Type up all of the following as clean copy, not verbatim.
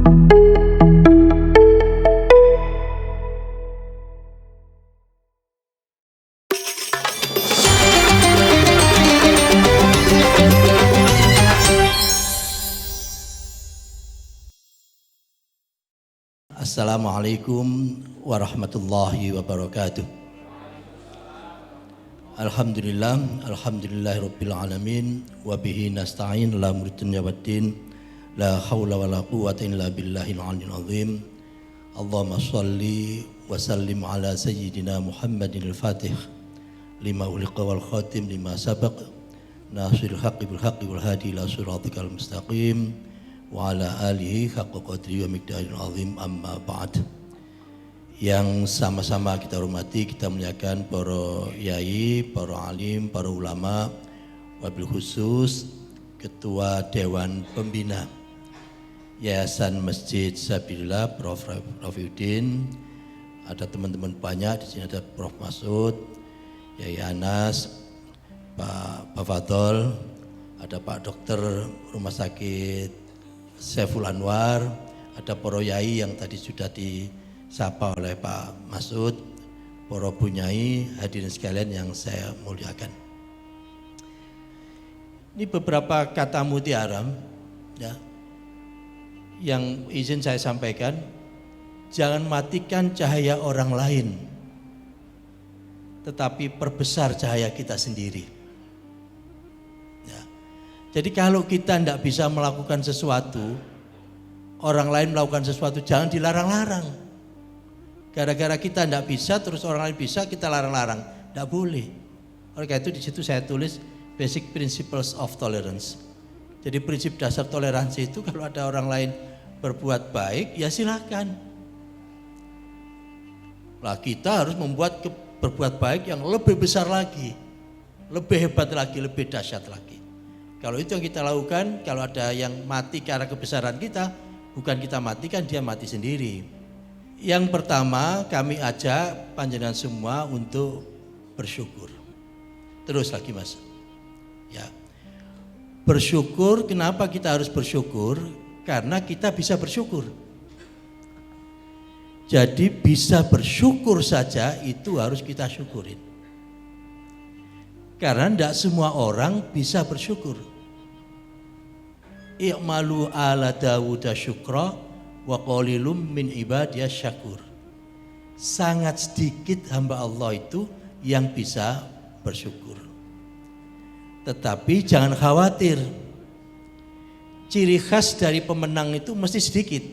Assalamualaikum warahmatullahi wabarakatuh. Alhamdulillahirabbil alamin wa bihi nasta'in la murdunya waddin la haula wala quwwata illa billahil aliyyil azim. Allahumma shalli wa sallim ala sayyidina Muhammadin al-Fatih lima uliqa wal khatim lima sabaq nasiril haqqi bil haqqi wal hadi ila siratikal mustaqim wa ala alihi haqqa qadri wa miqdaril azim, amma ba'd. Yang sama-sama kita hormati, kita muliakan para yai, para alim, para ulama, wabil khusus Ketua Dewan Pembina Yayasan Masjid Sabilillah Prof. Rafiuddin. Ada teman-teman banyak di sini, ada Prof. Masud, Yai Anas, Pak Fadol, ada Pak Dokter Rumah Sakit Saiful Anwar, ada para yai yang tadi sudah disapa oleh Pak Masud, para bunyai, hadirin sekalian yang saya muliakan. Ini beberapa kata mutiara ya, yang izin saya sampaikan. Jangan matikan cahaya orang lain, tetapi perbesar cahaya kita sendiri. Jadi kalau kita tidak bisa melakukan sesuatu, orang lain melakukan sesuatu, jangan dilarang-larang. Gara-gara kita tidak bisa, terus orang lain bisa, kita larang-larang, tidak boleh. Oleh karena itu di situ saya tulis Basic Principles of Tolerance. Jadi prinsip dasar toleransi itu kalau ada orang lain berbuat baik, ya silakan. Lah kita harus membuat berbuat baik yang lebih besar lagi, lebih hebat lagi, lebih dahsyat lagi. Kalau itu yang kita lakukan, kalau ada yang mati karena kebesaran kita, bukan kita matikan, dia mati sendiri. Yang pertama, kami ajak panjenengan semua untuk bersyukur. Terus lagi Mas. Ya. Bersyukur, kenapa kita harus bersyukur? Karena kita bisa bersyukur. Jadi bisa bersyukur saja itu harus kita syukurin. Karena tidak semua orang bisa bersyukur. I'malu ala Dawud syukra wa qalilum min ibadiyas syakur. Sangat sedikit hamba Allah itu yang bisa bersyukur. Tetapi jangan khawatir. Ciri khas dari pemenang itu mesti sedikit.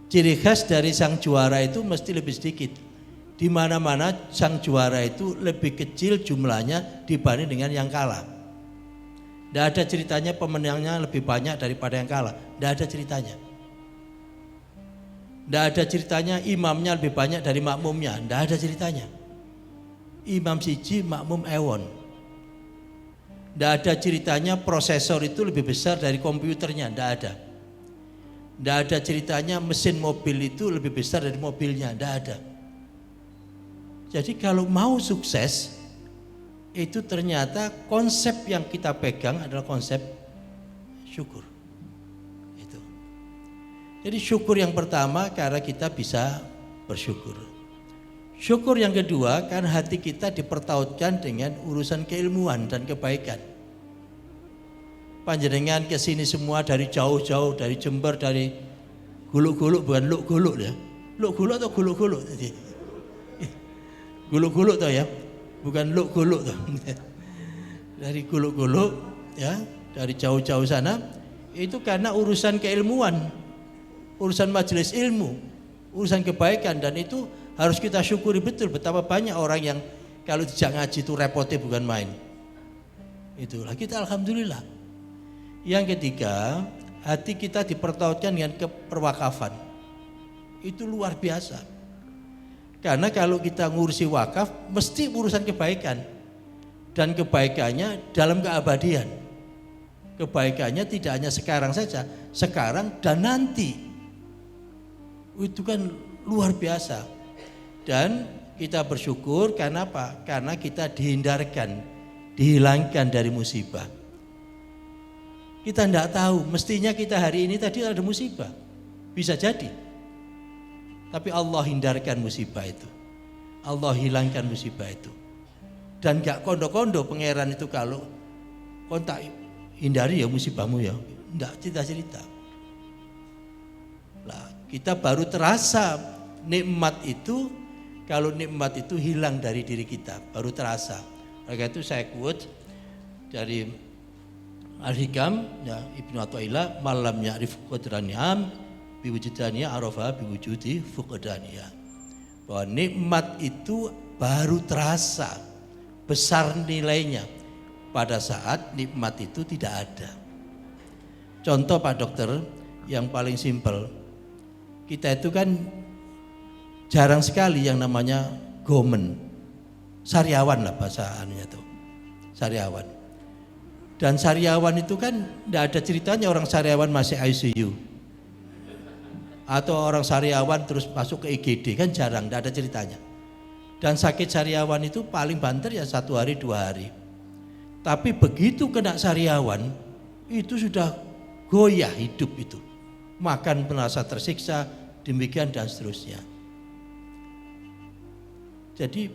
Ciri khas dari sang juara itu mesti lebih sedikit. Di mana-mana sang juara itu lebih kecil jumlahnya dibanding dengan yang kalah. Tidak ada ceritanya pemenangnya lebih banyak daripada yang kalah. Tidak ada ceritanya. Tidak ada ceritanya imamnya lebih banyak dari makmumnya. Tidak ada ceritanya. Imam siji, makmum ewon. Tidak ada ceritanya prosesor itu lebih besar dari komputernya. Tidak ada. Tidak ada ceritanya mesin mobil itu lebih besar dari mobilnya. Tidak ada. Jadi kalau mau sukses, itu ternyata konsep yang kita pegang adalah konsep syukur. Itu. Jadi syukur yang pertama karena kita bisa bersyukur. Syukur yang kedua karena hati kita dipertautkan dengan urusan keilmuan dan kebaikan. Panjenengan kesini semua dari jauh-jauh, dari Jember, dari Guluk-Guluk, bukan Luk-Guluk ya. Luk-Guluk atau Guluk-Guluk tadi? Guluk-Guluk tuh ya, bukan Luk-Guluk tuh. Dari Guluk-Guluk ya, dari jauh-jauh sana, itu karena urusan keilmuan, urusan majelis ilmu, urusan kebaikan, dan itu harus kita syukuri betul betapa banyak orang yang kalau dijak ngaji itu repotnya bukan main. Itulah kita alhamdulillah. Yang ketiga, hati kita dipertautkan dengan keperwakafan. Itu luar biasa. Karena kalau kita ngurusi wakaf, mesti urusan kebaikan. Dan kebaikannya dalam keabadian. Kebaikannya tidak hanya sekarang saja, sekarang dan nanti. Itu kan luar biasa. Dan kita bersyukur karena apa? Karena kita dihindarkan, dihilangkan dari musibah. Kita tidak tahu, mestinya kita hari ini tadi ada musibah. Bisa jadi. Tapi Allah hindarkan musibah itu. Allah hilangkan musibah itu. Dan gak kondo-kondo pangeran itu kalau kontak hindari ya musibahmu ya. Tidak cerita-cerita. Lah, kita baru terasa nikmat itu kalau nikmat itu hilang dari diri kita, baru terasa. Oleh itu saya quote dari Al-Hikam ya, Ibnu Athaillah, malam ya'rif qadraniyam biwujudaniya arafa biwujudi fuqdaniya. Bahwa nikmat itu baru terasa besar nilainya pada saat nikmat itu tidak ada. Contoh Pak Dokter yang paling simpel, kita itu kan jarang sekali yang namanya gomen, sariawan lah bahasa anunya tuh, sariawan. Dan sariawan itu kan tidak ada ceritanya orang sariawan masih ICU atau orang sariawan terus masuk ke IGD, kan jarang, tidak ada ceritanya. Dan sakit sariawan itu paling banter ya 1 hari 2 hari. Tapi begitu kena sariawan itu sudah goyah hidup itu, makan merasa tersiksa, demikian dan seterusnya. Jadi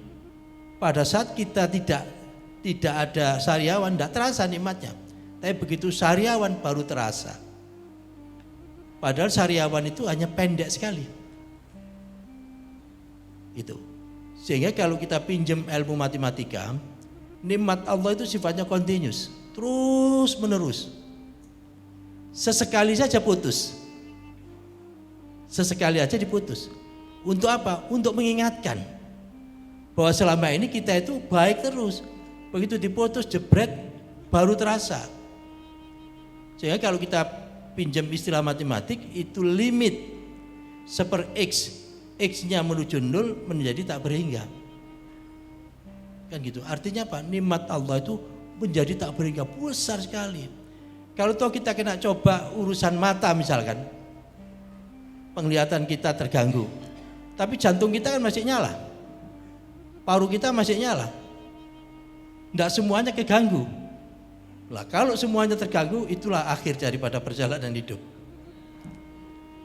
pada saat kita tidak ada sariawan, tidak terasa nikmatnya. Tapi begitu sariawan baru terasa. Padahal sariawan itu hanya pendek sekali. Itu. Sehingga kalau kita pinjam ilmu matematika, nikmat Allah itu sifatnya continuous, terus menerus. Sesekali saja putus. Sesekali aja diputus. Untuk apa? Untuk mengingatkan bahwa selama ini kita itu baik terus. Begitu diputus jebret baru terasa. Sehingga kalau kita pinjam istilah matematik itu limit seper X, X-nya menuju 0 menjadi tak berhingga. Kan gitu. Artinya apa? Nikmat Allah itu menjadi tak berhingga, besar sekali. Kalau toh kita kena coba urusan mata misalkan, penglihatan kita terganggu, tapi jantung kita kan masih nyala, paru kita masih nyala, tidak semuanya keganggu. Lah kalau semuanya terganggu, itulah akhir daripada perjalanan hidup.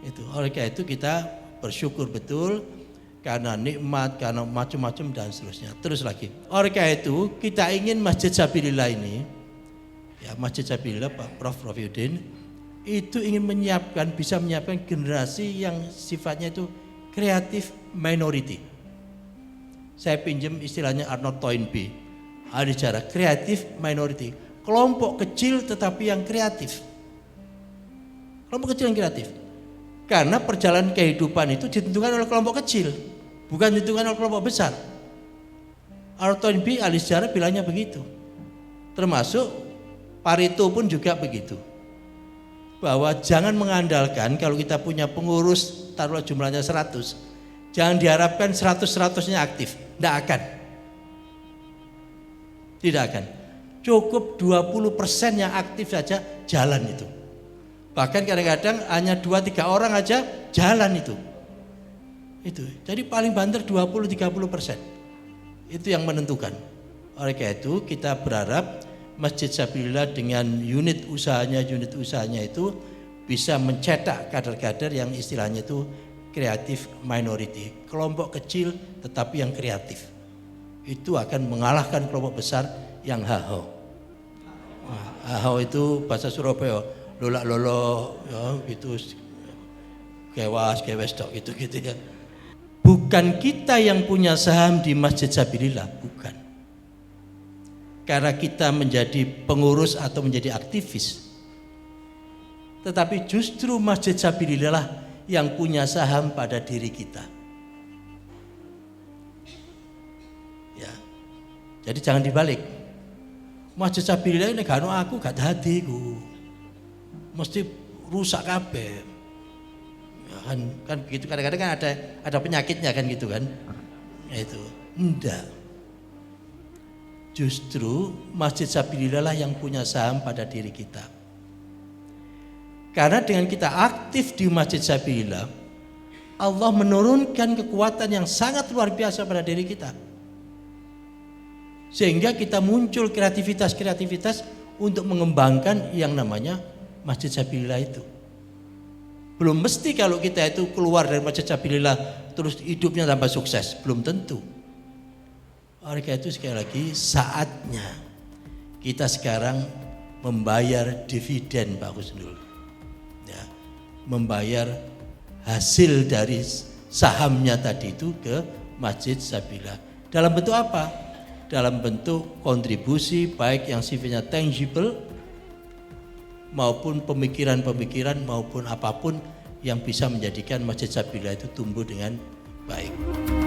Itu. Oleh karena itu kita bersyukur betul karena nikmat, karena macam-macam dan seterusnya. Terus lagi. Oleh karena itu kita ingin Masjid Sabilillah ini, ya Masjid Sabilillah Pak Prof. Raffiuddin itu ingin bisa menyiapkan generasi yang sifatnya itu kreatif minority. Saya pinjam istilahnya Arnold Toynbee, ada cara kreatif minority. Kelompok kecil tetapi yang kreatif. Kelompok kecil yang kreatif. Karena perjalanan kehidupan itu ditentukan oleh kelompok kecil, bukan ditentukan oleh kelompok besar. Arnold Toynbee ahli sejarah bilangnya begitu. Termasuk Pareto pun juga begitu. Bahwa jangan mengandalkan kalau kita punya pengurus taruhlah jumlahnya 100, jangan diharapkan 100-100-nya aktif. Tidak akan. Tidak akan. Cukup 20% yang aktif saja jalan itu. Bahkan kadang-kadang hanya 2-3 orang aja jalan itu. Itu. Jadi paling banter 20-30%. Itu yang menentukan. Oleh karena itu kita berharap Masjid Sabilillah dengan unit usahanya itu bisa mencetak kader-kader yang istilahnya itu kreatif minority. Kelompok kecil tetapi yang kreatif. Itu akan mengalahkan kelompok besar yang hahau. Hahau itu bahasa Surabaya, lolak lolo ya gitu, kewes tok gitu ya. Bukan kita yang punya saham di Masjid Sabilillah, bukan. Karena kita menjadi pengurus atau menjadi aktivis. Tetapi justru Masjid Sabilillah yang punya saham pada diri kita. Ya. Jadi jangan dibalik. Masjid Sabilillah ini gak aku gak hatiku. Mesti rusak kabeh. Ya kan begitu, kadang-kadang kan ada penyakitnya kan gitu kan. Ya itu. Enggak. Justru Masjid Sabilillah lah yang punya saham pada diri kita. Karena dengan kita aktif di Masjid Sabilillah, Allah menurunkan kekuatan yang sangat luar biasa pada diri kita. Sehingga kita muncul kreativitas untuk mengembangkan yang namanya Masjid Sabilillah itu. Belum mesti kalau kita itu keluar dari Masjid Sabilillah terus hidupnya tambah sukses, belum tentu. Oleh karena itu sekali lagi saatnya kita sekarang membayar dividen Pak Kusnul, ya, membayar hasil dari sahamnya tadi itu ke Masjid Sabilillah. Dalam bentuk apa? Dalam bentuk kontribusi baik yang sifatnya tangible maupun pemikiran-pemikiran maupun apapun yang bisa menjadikan Masjid Sabilillah itu tumbuh dengan baik.